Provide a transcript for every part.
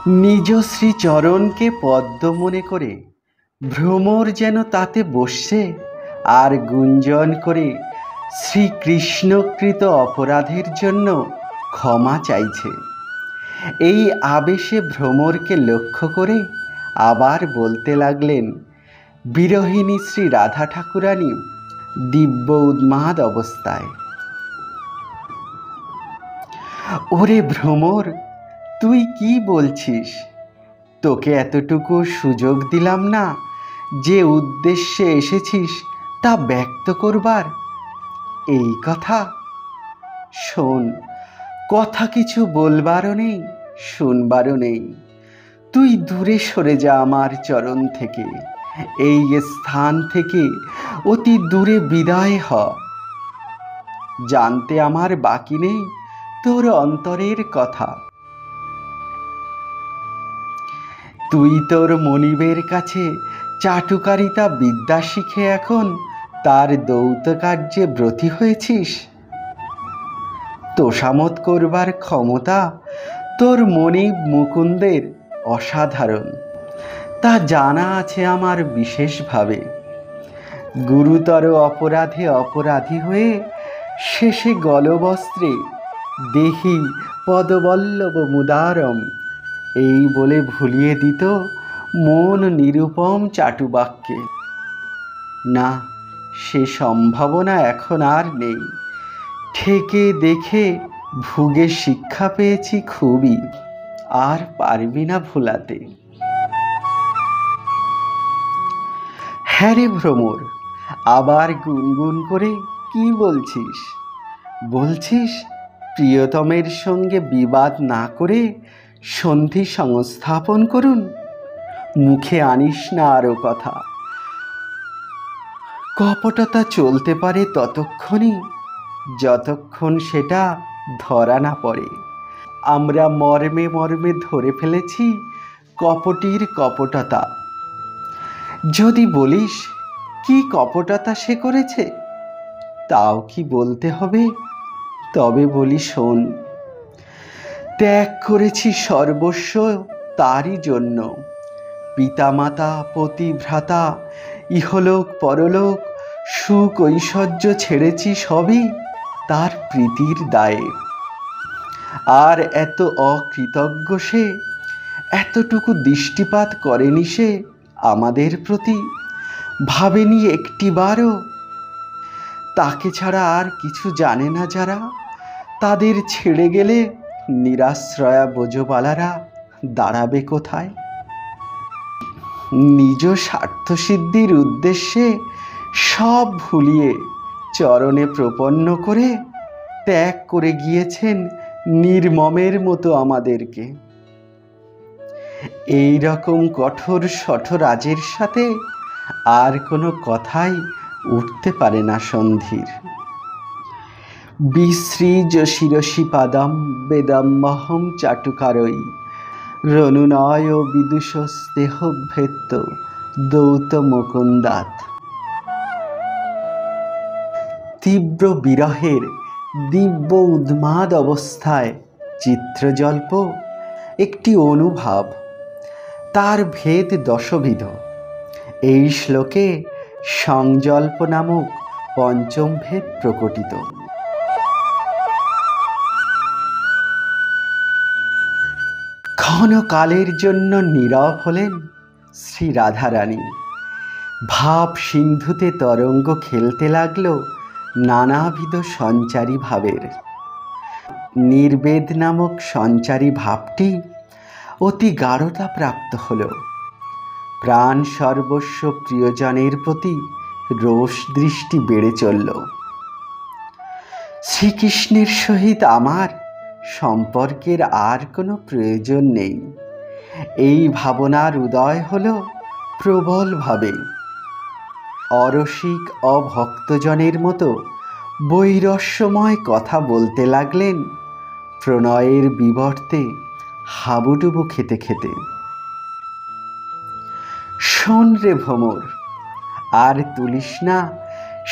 নিজ শ্রীচরণকে পদ্ম মনে করে ভ্রমর যেন তাতে বসছে আর গুঞ্জন করে শ্রীকৃষ্ণকৃত অপরাধের জন্য ক্ষমা চাইছে। এই আবেশে ভ্রমরকে লক্ষ্য করে আবার বলতে লাগলেন বিরহিণী শ্রী রাধা ঠাকুরানী দিব্য উন্মাদ অবস্থায়, ওরে ভ্রমর, তুই কি বলছিস? তোকে এতটুকু সুযোগ দিলাম না যে উদ্দেশ্যে এসেছিস তা ব্যক্ত করবার? এই কথা শোন, কথা কিছু বলবারও নেই, শুনবারও নেই। তুই দূরে সরে যা আমার চরণ থেকে, এই স্থান থেকে অতি দূরে বিদায় হ। জানতে আমার বাকি নেই তোর অন্তরের কথা। তুই তোর মনিবের কাছে চাটুকারিতা বিদ্যা শিখে এখন তার দৌত কার্যে ব্রতী হয়েছিস। তোষামত করবার ক্ষমতা তোর মনিব মুকুন্দের অসাধারণ, তা জানা আছে আমার বিশেষভাবে। গুরুতর অপরাধে অপরাধী হয়ে শেষে গলবস্ত্রে দেহি পদবল্লভ মুদারম এই বলে ভুলিয়ে দিত মন নিরুপম চাটুবাক্যে। না, সে সম্ভাবনা এখন আর নেই। ঠেকে দেখে ভুগে শিক্ষা পেয়েছি খুবই, আর পারবি না ভুলাতে। হ্যাঁ রে ভ্রমর, আবার গুনগুন করে কি বলছিস? বলছিস প্রিয়তমের সঙ্গে বিবাদ না করে সন্ধি সংস্থাপন করুন। মুখে আনিস না আরো কথা। কপটতা চলতে পারে ততক্ষণই যতক্ষণ সেটা ধরা না পড়ে। আমরা মর্মে মর্মে ধরে ফেলেছি কপটির কপটতা। যদি বলিস কি কপটতা সে করেছে, তাও কি বলতে হবে? তবে বলি শোন। ত্যাগ করেছি সর্বস্ব তারই জন্য। পিতামাতা, পতিভ্রাতা, ইহলোক পরলোক, সুখ ঐশ্বর্য ছেড়েছি সবই তার প্রীতির দায়ে। আর এত অকৃতজ্ঞ সে, এতটুকু দৃষ্টিপাত করেনি সে আমাদের প্রতি, ভাবেনি একটিবারও। তাকে ছাড়া আর কিছু জানে না যারা, তাদের ছেড়ে গেলে নিরাশ্রয়া বোঝবালারা দাঁড়াবে কোথায়? নিজ স্বার্থসিদ্ধির উদ্দেশ্যে সব ভুলিয়ে চরণে প্রপন্ন করে ত্যাগ করে গিয়েছেন নির্মমের মতো আমাদেরকে। এই রকম কঠোর শঠরাজের সাথে আর কোনো কথাই উঠতে পারে না সন্ধির। বিশ্রীজ শিরসি পাদম বেদম্মহম চাটুকারৈ রনুনয় বিদুষ স্নেহ ভেত্ত দৌত মুকুন্দাত। তীব্র বিরহের দিব্য উন্মাদ অবস্থায় চিত্রজল্প একটি অনুভব, তার ভেদ দশবিধ। এই শ্লোকে সংজল্প নামক পঞ্চম ভেদ প্রকটিত। ক্ষণকালের জন্য নীরব হলেন শ্রী রাধারানী। ভাব সিন্ধুতে তরঙ্গ খেলতে লাগল নানাবিধ সঞ্চারী ভাবের। নির্বেদ নামক সঞ্চারী ভাবটি অতি গাঢ়তা প্রাপ্ত হল। প্রাণ সর্বস্ব প্রিয়জনের প্রতি রোষ দৃষ্টি বেড়ে চলল। শ্রীকৃষ্ণের সহিত আমার সম্পর্কের আর কোনো প্রয়োজন নেই, এই ভাবনার উদয় হল প্রবলভাবে। অরসিক অভক্তজনের মতো বৈরস্যময় কথা বলতে লাগলেন প্রণয়ের বিবর্তে হাবুডুবু খেতে খেতে। শোন রে ভ্রমর, আর তুলিস না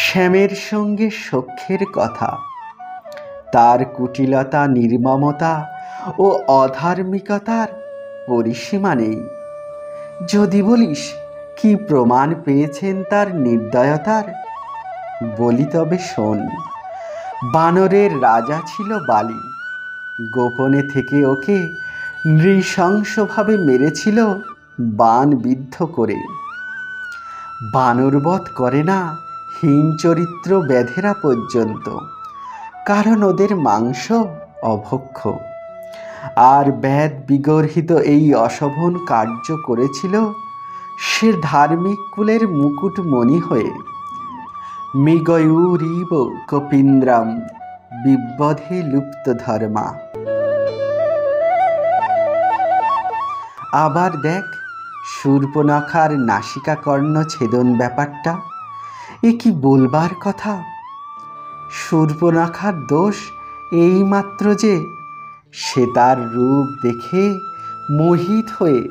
শ্যামের সঙ্গে সখ্যের কথা। তার কুটিলতা, নির্মমতা ও অধার্মিকতার পরিসীমা নেই। যদি বলিস কি প্রমাণ পেয়েছেন তার নির্দয়তার, বলি তবে শোন। বানরের রাজা ছিল বালি, গোপনে থেকে ওকে নৃশংসভাবে মেরেছিল বাণ বিদ্ধ করে। বানরবধ করে না হীন চরিত্র ব্যাধেরা পর্যন্ত, কারণ ওদের মাংস অভক্ষ। আর ব্যাধ বিগর্হিত এই অশোভন কার্য করেছিল সে ধার্মিক কুলের মুকুটমণি হয়ে। মৃগয়ূরিব কপীন্দ্রম বিবধে লুপ্ত ধর্মা। আবার দেখ শূর্পণখার নাসিকা কর্ণ ছেদন ব্যাপারটা, এ কি বলবার কথা। শূর্পণখার দোষ এইমাত্র যে সে তার রূপ দেখে মোহিত হয়ে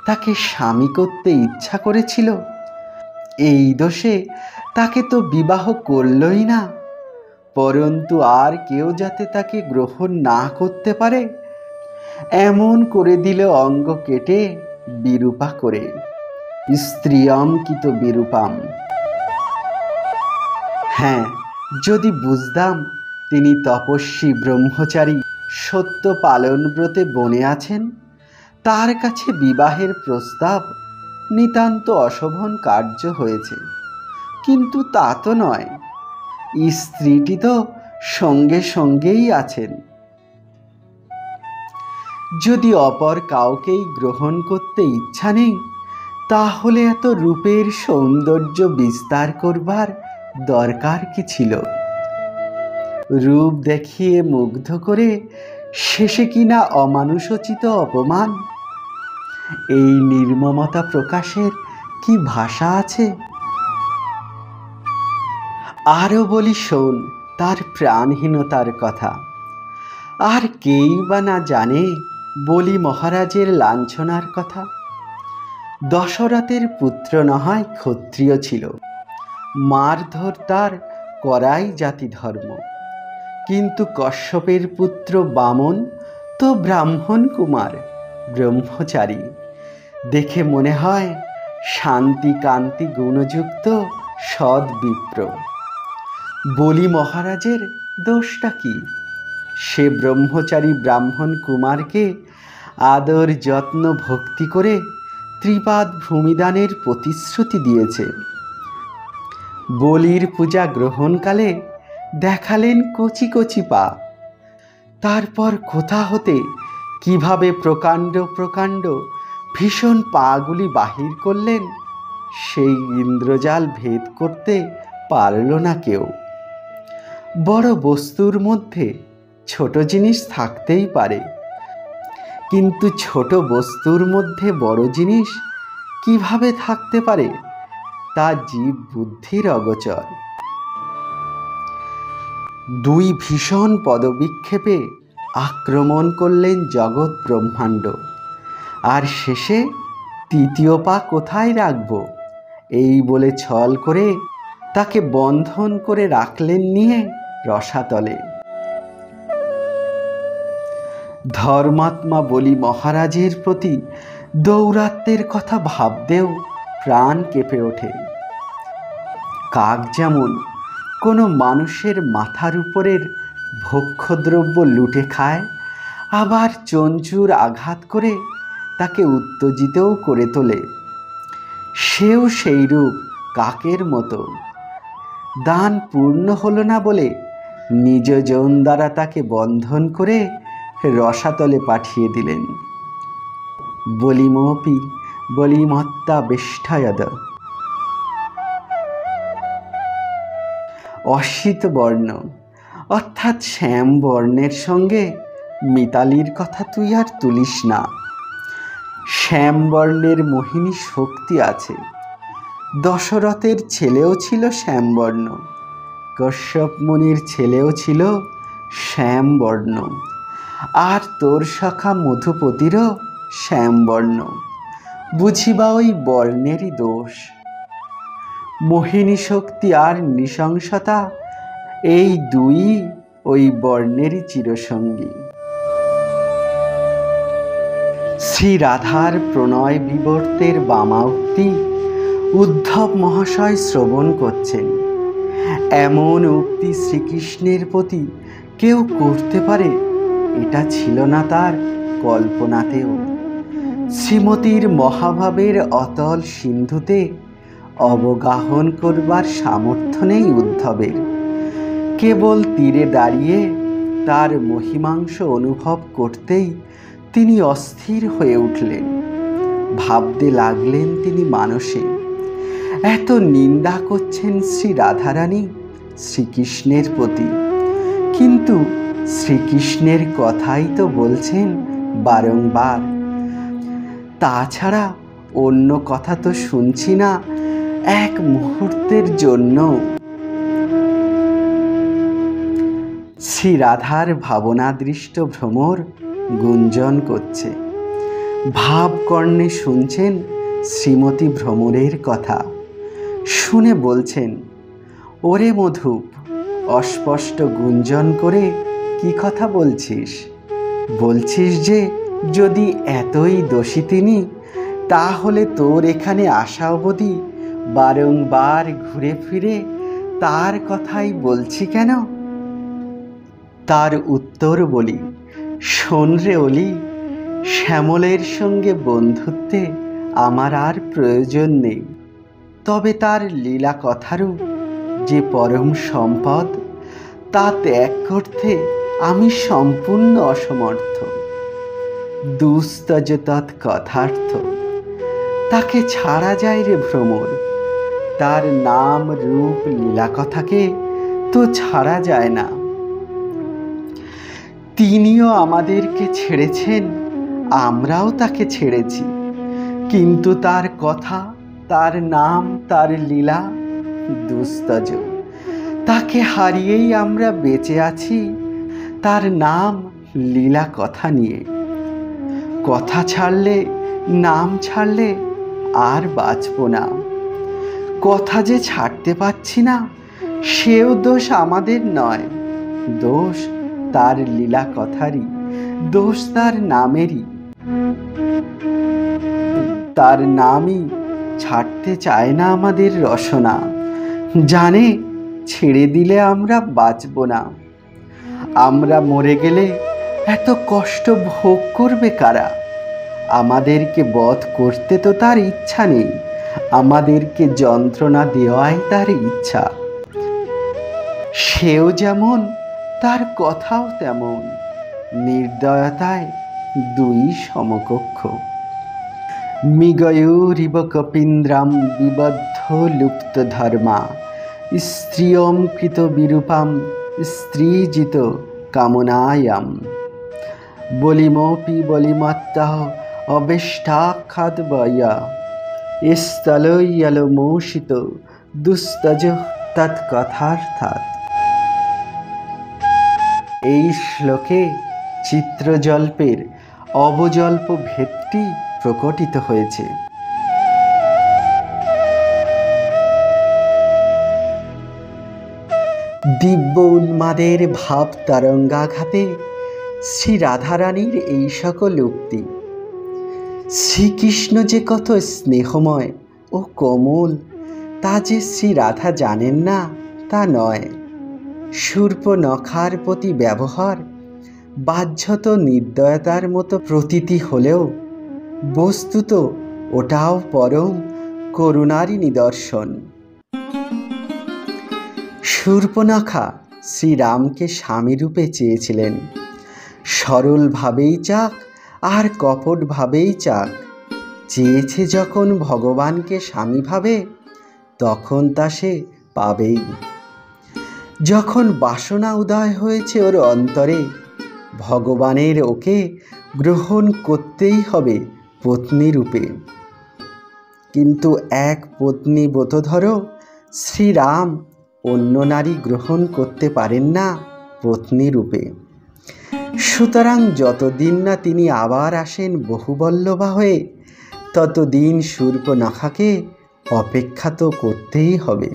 তাকে স্বামী করতে ইচ্ছা করেছিল। এই দোষে তাকে তো বিবাহ করলই না, পরন্তু আর কেউ যাতে তাকে গ্রহণ না করতে পারে এমন করে দিল অঙ্গ কেটে বিরূপা করে। স্ত্রিয়ম কিত বিরূপাম। হ্যাঁ, যদি বুঝতাম তিনি তপস্বী ব্রহ্মচারী সত্য পালন ব্রতে বনে আছেন, তার কাছে বিবাহের প্রস্তাব নিতান্ত অশোভন কার্য হয়েছে, কিন্তু তা তো নয়। স্ত্রীটি তো সঙ্গে সঙ্গেই আছেন। যদি অপর কাউকেই গ্রহণ করতে ইচ্ছা নেই, তাহলে এত রূপের সৌন্দর্য বিস্তার করবার দরকার কি ছিল। রূপ দেখিয়ে মুগ্ধ করে শেষে কিনা অমানুষোচিত অপমান, এই নির্মমতা প্রকাশের কি ভাষা আছে। আরও বলি শোন তার প্রাণহীনতার কথা। আর কেই বা না জানে বলি মহারাজের লাঞ্ছনার কথা। দশরথের পুত্র নয় ক্ষত্রিয় ছিল, মারধর তার করাই জাতি ধর্ম। কিন্তু কশ্যপের পুত্র বামন তো ব্রাহ্মণ কুমার, ব্রহ্মচারী। দেখে মনে হয় শান্তি কান্তি গুণযুক্ত সৎ বিপ্র। বলি মহারাজের দোষটা কি। সে ব্রহ্মচারী ব্রাহ্মণ কুমারকে আদর যত্ন ভক্তি করে ত্রিপাদ ভূমিদানের প্রতিশ্রুতি দিয়েছে। বলির পূজা গ্রহণকালে দেখালেন কচি কচি পা। তারপর কোথা হতে কিভাবে প্রকাণ্ড প্রকাণ্ড ভীষণ পাগুলি বাহির করলেন, সেই ইন্দ্রজাল ভেদ করতে পারল না কেউ। বড় বস্তুর মধ্যে ছোট জিনিস থাকতেই পারে, কিন্তু ছোট বস্তুর মধ্যে বড় জিনিস কিভাবে থাকতে পারে তা জীব বুদ্ধির অগোচর। দুই ভীষণ পদবিক্ষেপে আক্রমণ করলেন জগৎ ব্রহ্মাণ্ড। আর শেষে তৃতীয় পা কোথায় রাখব এই বলে ছল করে তাকে বন্ধন করে রাখলেন নিয়ে রসাতলে। ধর্মাত্মা বলি মহারাজের প্রতি দৌরাত্ম্যের কথা ভাবতেও প্রাণ কেঁপে ওঠে। কাক যেমন কোনো মানুষের মাথার উপরের ভক্ষদ্রব্য লুটে খায়, আবার চঞ্চুর আঘাত করে তাকে উত্তেজিতও করে তোলে, সেও সেইরূপ কাকের মতো। দান পূর্ণ হলো না বলে নিজ জন দ্বারা তাকে বন্ধন করে রসাতলে পাঠিয়ে দিলেন। বলিমপি বলিমত্তা বেষ্টায়দ। অশ্বিত বর্ণ অর্থাৎ শ্যাম বর্ণের সঙ্গে মিতালির কথা তুই আর তুলিস না। শ্যাম বর্ণের মোহিনী শক্তি আছে। দশরথের ছেলেও ছিল শ্যামবর্ণ, কশ্যপ মুনির ছেলেও ছিল শ্যামবর্ণ, আর তোর সখা মধুপতিরও শ্যামবর্ণ। বুঝিবা ওই বর্ণেরই দোষ। মোহিনী শক্তি আর নৃশংসতা এই দুই ওই বর্ণেরই চিরসঙ্গী। শ্রী রাধার প্রণয় বিবর্তের বামাউক্তি উদ্ধব মহাশয় শ্রবণ করছেন। এমন উক্তি শ্রীকৃষ্ণের প্রতি কেউ করতে পারে, এটা ছিল না তার কল্পনাতেও। শ্রীমতীর মহাভাবের অতল সিন্ধুতে অবগাহন করবার সামর্থ্য নেই উদ্ধবের। কেবল তীরে দাঁড়িয়ে তার মহিমাংশ অনুভব করতেই তিনি অস্থির হয়ে উঠলেন। ভাবতে লাগলেন তিনি মানসে, এত নিন্দা করছেন শ্রী রাধারানী শ্রীকৃষ্ণের প্রতি, কিন্তু শ্রীকৃষ্ণের কথাই তো বলছেন বারংবার। তাছাড়া অন্য কথা তো শুনছি না এক মুহূর্তের জন্য। শ্রী রাধার ভাবনাদৃষ্ট ভ্রমর গুঞ্জন করছে। ভাবকর্ণে শুনছেন শ্রীমতী ভ্রমরের কথা। শুনে বলছেন, ওরে মধুপ, অস্পষ্ট গুঞ্জন করে কি কথা বলছিস? বলছিস যে যদি এতই দোষী তিনি, তাহলে তোর এখানে আসা অবধি বারংবার ঘুরে ফিরে তার কথাই বলছি কেন? তার উত্তর বলি, শোন রে অলি, শ্যামলের সঙ্গে বন্ধুত্বে আমার আর প্রয়োজন নেই। তবে তার লীলা কথারূপ যে পরম সম্পদ, তা ত্যাগ করতে আমি সম্পূর্ণ অসমর্থ। দুস্তজ তৎ কথার্থ, তাকে ছাড়া যায় রে ভ্রমর। তার নাম রূপ লীলা কথাকে তো ছাড়া যায় না। তিনিও আমাদেরকে ছেড়েছেন, আমরাও তাকে ছেড়েছি, কিন্তু তার কথা, তার নাম, তার লীলা দুস্তজ। তাকে হারিয়েই আমরা বেঁচে আছি তার নাম লীলা কথা নিয়ে। কথা ছাড়লে, নাম ছাড়লে আর বাঁচব না। কথা যে ছাড়তে পারছি না, সেও দোষ আমাদের নয়, দোষ তার লীলা কথারই, দোষ তার নামেরই। তার নামই ছাড়তে চায় না আমাদের রসনা। জানে ছেড়ে দিলে আমরা বাঁচব না। আমরা মরে গেলে এত কষ্ট ভোগ করবে কারা? আমাদেরকে বধ করতে তো তার ইচ্ছা নেই, আমাদেরকে যন্ত্রণা দেওয়াই তার ইচ্ছা। সেও যেমন, তার কথাও তেমন, নির্দয়তায় দুই সমকক্ষ। মৃগয়ুরিব কপীন্দ্রাম বিবদ্ধ লুপ্ত ধর্মা, স্ত্রিয়ম কৃত বিরূপাম স্ত্রীজিত কামনায়াম। বলিমপি বলিমত্তঃ অবেষ্টাখ্যাদ্বয়া, স্থলয়লমোষিত দুস্তজ তৎকথার্থাৎ। এই শ্লোকে চিত্রজল্পের অবজল্প ভেদটি প্রকটিত হয়েছে। দিব্য উন্মাদের ভাব তরঙ্গাঘাতে শ্রী রাধারানীর এই সকল উক্তি। শ্রীকৃষ্ণ যে কত স্নেহময় ও কোমল, তা যে শ্রী রাধা জানেন না তা নয়। শূর্পনখার প্রতি ব্যবহার বাহ্যত নির্দয়তার মতো প্রতীতি হলেও বস্তুত ওটাও পরম করুণারই নিদর্শন। শূর্পনখা শ্রীরামকে স্বামীরূপে চেয়েছিলেন। সরলভাবেই চাক আর কপটভাবেই চাক, চেয়েছে যখন ভগবানকে স্বামী ভাবে, তখন তা সে পাবেই। যখন বাসনা উদয় হয়েছে ওর অন্তরে, ভগবানের ওকে গ্রহণ করতেই হবে পত্নী রূপে। কিন্তু এক পত্নী ব্রতধর শ্রীরাম অন্য নারী গ্রহণ করতে পারেন না পত্নী রূপে। সুতরাং যতদিন না তিনি আবার আসেন বহুবল্লভা হয়ে, ততদিন শূর্পনখাকে অপেক্ষা তো করতেই হবে।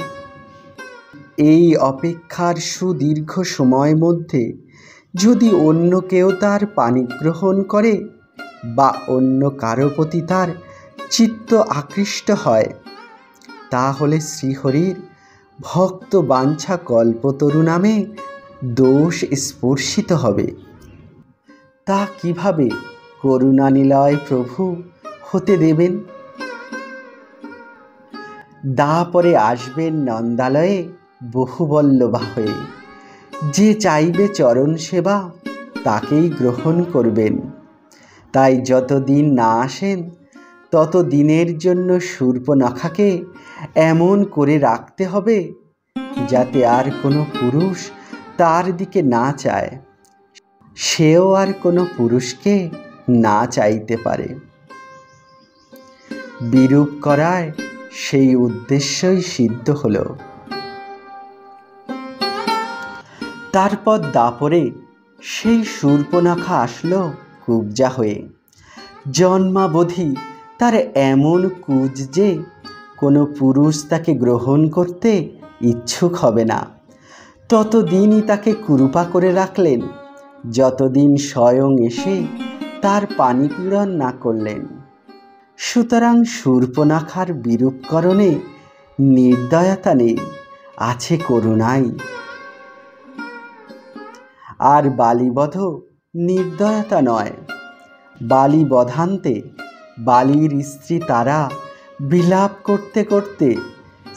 এই অপেক্ষার সুদীর্ঘ সময় মধ্যে যদি অন্য কেউ তার পাণিগ্রহণ করে, বা অন্য কারো প্রতি তার চিত্ত আকৃষ্ট হয়, তাহলে শ্রীহরির ভক্ত বাঞ্ছা কল্পতরু নামে দোষ স্পর্শিত হবে। তা কিভাবে করুণানিলয় প্রভু হতে দেবেন? দাপরে আসবেন নন্দালয়ে বহুবল্লভা হয়ে, যে চাইবে চরণ সেবা তাকেই গ্রহণ করবেন। তাই যতদিন না আসেন তত দিনের জন্য শূর্পণখাকে এমন করে রাখতে হবে যাতে আর কোনো পুরুষ তার দিকে না চায়, সেও আর কোনো পুরুষকে না চাইতে পারে। বিরূপ করায় সেই উদ্দেশ্যই সিদ্ধ হলো। তারপর দাপরে সেই শূর্পণখা আসলো কুব্জা হয়ে। জন্মাবধি তার এমন কুজ যে কোনো পুরুষ তাকে গ্রহণ করতে ইচ্ছুক হবে না। ততদিনই তাকে কুরূপা করে রাখলেন যতদিন স্বয়ং এসে তার পানিপীড়ন না করলেন। সুতরাং শূর্পণখার বিরূপকরণে নির্দয়তা নেই, আছে করুণাই। আর বালিবধ নির্দয়তা নয়। বালিবধান্তে বালির স্ত্রী তারা বিলাপ করতে করতে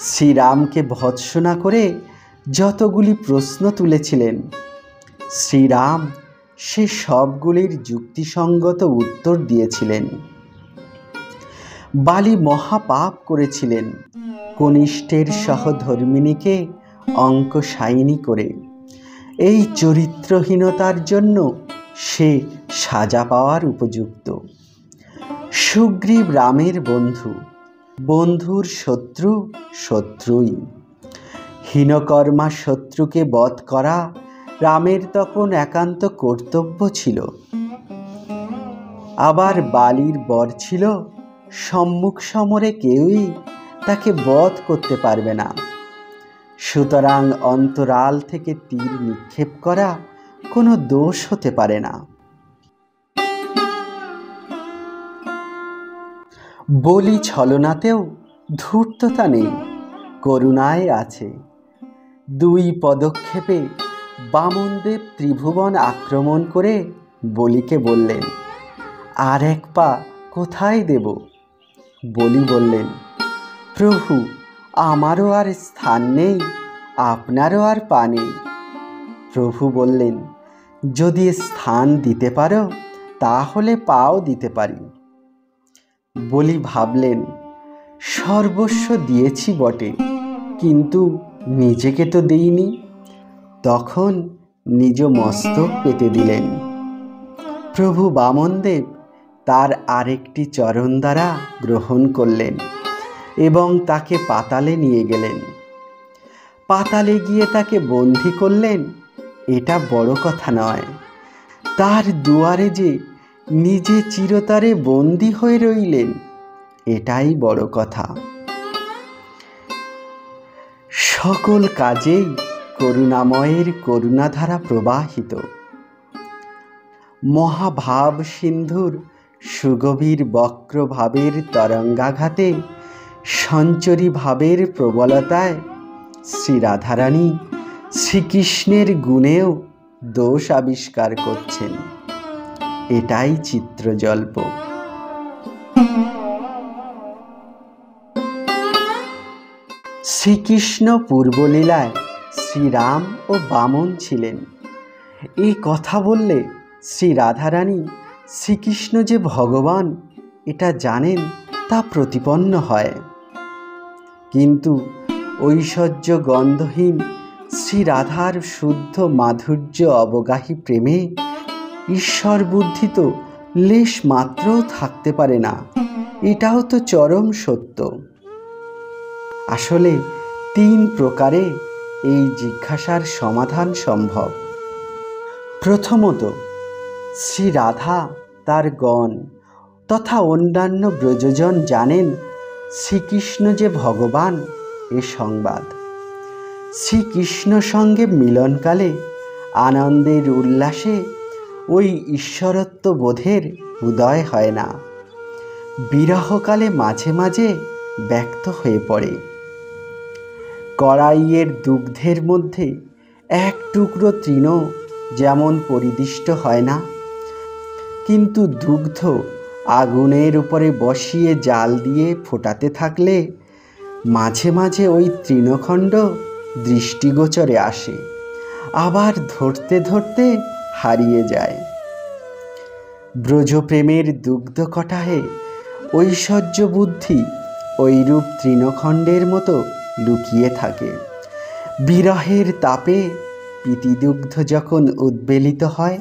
শ্রীরামকে ভৎসনা করে যতগুলি প্রশ্ন তুলেছিলেন, শ্রীরাম সে সবগুলির যুক্তিসঙ্গত উত্তর দিয়েছিলেন। বালি মহাপাপ করেছিলেন কনিষ্ঠের সহধর্মিণীকে অঙ্কশায়িনী করে। এই চরিত্রহীনতার জন্য সে সাজা পাওয়ার উপযুক্ত। সুগ্রীব রামের বন্ধু, বন্ধুর শত্রু শত্রুই। হীনকর্মা শত্রুকে বধ করা রামের তখন একান্ত কর্তব্য ছিল। আবার বালির বর ছিল সম্মুখ সমরে কেউই তাকে বধ করতে পারবে না। সুতরাং অন্তরাল থেকে তীর নিক্ষেপ করা কোনো দোষ হতে পারে না। বলি ছলনাতেও ধূর্ততা নেই, করুণায় আছে। 2 পদক্ষেপে বামনদেব ত্রিভুবন আক্রমণ করে বলিকে বললেন, আর এক পা কোথায় দেব? বলি বললেন, প্রভু আমারও আর স্থান নেই, আপনারও আর পা নেই। প্রভু বললেন, যদি স্থান দিতে পারো তাহলে পাও দিতে পারি। বলি ভাবলেন, সর্বস্ব দিয়েছি বটে, কিন্তু নিজেকে তো দেইনি। তখন নিজ মস্তক পেতে দিলেন। প্রভু বামনদেব তার আরেকটি চরণ দ্বারা গ্রহণ করলেন এবং তাকে পাতালে নিয়ে গেলেন। পাতালে গিয়ে তাকে বন্দী করলেন এটা বড় কথা নয়, তার দুয়ারে যে নিজে চিরতরে বন্দী হয়ে রইলেন এটাই বড় কথা। সকল কাজেই করুণাময়ের করুণাধারা প্রবাহিত। মহাভাব সিন্ধুর সুগভীর বক্রভাবের তরঙ্গাঘাতে সঞ্চরী ভাবের প্রবলতায় শ্রী রাধারানী শ্রীকৃষ্ণের গুণেও দোষ আবিষ্কার করছেন। এটাই চিত্রজল্প। শ্রীকৃষ্ণ পূর্বলীলায় শ্রীরাম ও বামন ছিলেন। এই কথা বললে শ্রী রাধারানী শ্রীকৃষ্ণ যে ভগবান এটা জানেন তা প্রতিপন্ন হয়। কিন্তু ঐশ্বর্য গন্ধহীন শ্রী রাধার শুদ্ধ মাধুর্য অবগাহী প্রেমে ঈশ্বর বুদ্ধি তো লেশ মাত্রও থাকতে পারে না, এটাও তো চরম সত্য। আসলে 3 প্রকারে এই জিজ্ঞাসার সমাধান সম্ভব। প্রথমত, শ্রী রাধা তার গণ তথা অন্যান্য ব্রজজন জানেন শ্রীকৃষ্ণ যে ভগবান এ সংবাদ। শ্রীকৃষ্ণ সঙ্গে মিলনকালে আনন্দের উল্লাসে ওই ঈশ্বরত্ব বোধের উদয় হয় না, বিরহকালে মাঝে মাঝে ব্যক্ত হয়ে পড়ে। কড়াইয়ের দুগ্ধের মধ্যে এক টুকরো তৃণ যেমন পরিদিষ্ট হয় না, কিন্তু দুগ্ধ আগুনের উপরে বসিয়ে জাল দিয়ে ফোটাতে থাকলে মাঝে মাঝে ওই তৃণখণ্ড দৃষ্টিগোচরে আসে, আবার ধরতে ধরতে হারিয়ে যায়। ব্রজপ্রেমের দুগ্ধ কটাহে ঐশ্বর্য বুদ্ধি ঐরূপ তৃণখণ্ডের মতো লুকিয়ে থাকে। বিরহের তাপে পীতিদুগ্ধ যখন উদ্বেলিত হয়,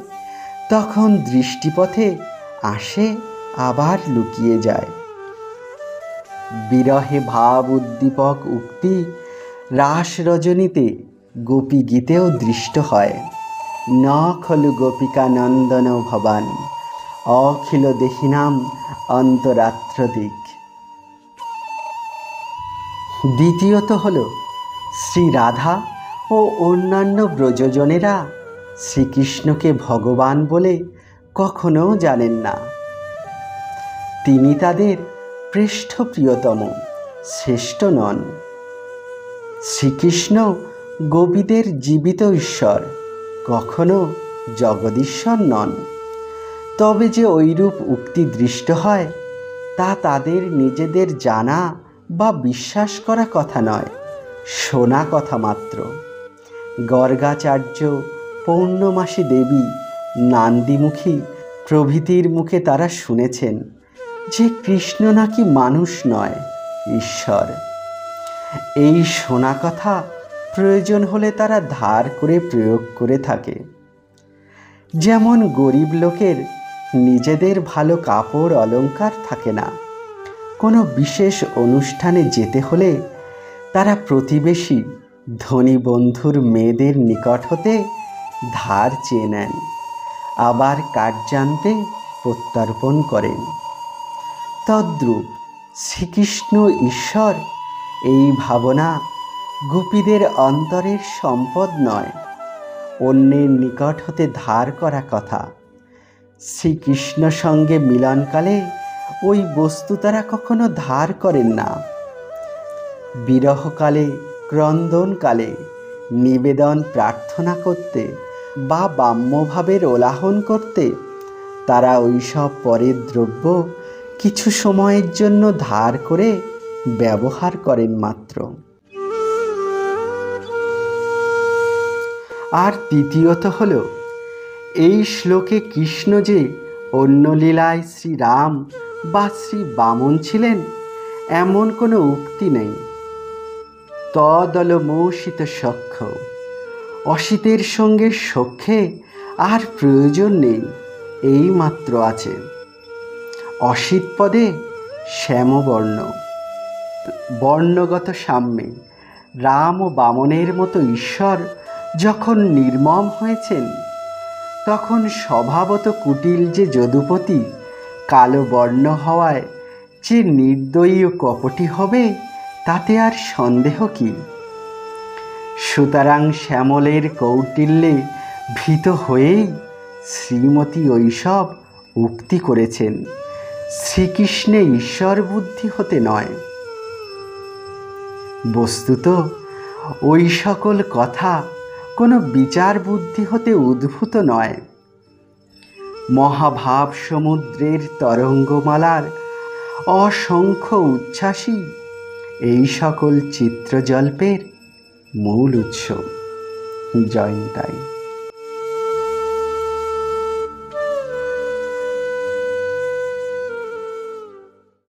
তখন দৃষ্টিপথে আসে আবার লুকিয়ে যায়। বিরহে ভাব উদ্দীপক উক্তি রাস রজনীতে গোপী গীতেও দৃষ্ট হয়। ন খলু গোপিকা নন্দন ভবান, অখিল দেহিনাম অন্তরাত্র দিক। দ্বিতীয়ত হল, শ্রী রাধা ও অন্যান্য ব্রজজনেরা শ্রীকৃষ্ণকে ভগবান বলে কখনো জানেন না। তিনি তাদের শ্রেষ্ঠ প্রিয়তম, শ্রেষ্ঠ নন। শ্রীকৃষ্ণ গোপীদের জীবিত ঈশ্বর, কখনো জগদীশ্বর নন। তবে যে ঐরূপ উক্তি দৃষ্ট হয়, তা তাদের নিজেদের জানা বা বিশ্বাস করা কথা নয়, শোনা কথা মাত্র। গর্গাচার্য, পৌর্ণমাসী দেবী, নান্দিমুখী প্রভৃতির মুখে তারা শুনেছেন যে কৃষ্ণ নাকি মানুষ নয়, ঈশ্বর। এই শোনা কথা প্রয়োজন হলে তারা ধার করে প্রয়োগ করে থাকে। যেমন গরিব লোকের নিজেদের ভালো কাপড় অলংকার থাকে না, কোনো বিশেষ অনুষ্ঠানে যেতে হলে তারা প্রতিবেশী ধনী বন্ধুর মেয়েদের নিকট হতে ধার চেয়ে নেন, আবার কার্যান্তে প্রত্যর্পণ করেন। তদ্রূপ শ্রীকৃষ্ণ ঈশ্বর, এই ভাবনা গোপীদের অন্তরের সম্পদ নয়, অন্যের নিকট হতে ধার করা কথা। শ্রীকৃষ্ণ সঙ্গে মিলনকালে ওই বস্তু তারা কখনো ধার করেন না। বিরহকালে, ক্রন্দনকালে নিবেদন প্রার্থনা করতে বা বাম্যভাবের ওলাহন করতে তারা ওইসব পরের দ্রব্য কিছু সময়ের জন্য ধার করে ব্যবহার করেন মাত্র। আর তৃতীয়ত হল, এই শ্লোকে কৃষ্ণ যে অন্য লীলায় শ্রীরাম বা শ্রী বামন ছিলেন এমন কোনো উক্তি নেই। তদলমোষিত সখ্য, অসিতের সঙ্গে সখ্যে আর প্রয়োজন নেই, এই মাত্র আছে। অসিত পদে শ্যামবর্ণ, বর্ণগত সাম্যে রাম ও বামনের মতো ঈশ্বর যখন নির্মম হয়েছেন, তখন স্বভাবত কুটিল যে যদুপতি কালো বর্ণ হওয়ায় যে নির্দয়ী ও কপটী হবে, তাতে আর সন্দেহ কি? সুতরাং শ্যামলের কৌটিল্যে ভীত হয়েই শ্রীমতী ওইসব উক্তি করেছেন, শ্রীকৃষ্ণে ঈশ্বর বুদ্ধি হতে নয়। বস্তুত ওই সকল কথা কোনো বিচার বুদ্ধি হতে উদ্ভূত নয়। মহাভাব সমুদ্রের তরঙ্গমালার অসংখ্য উচ্ছ্বাসই এই সকল চিত্রজল্পের মূল উৎস। জয়ন্তাই।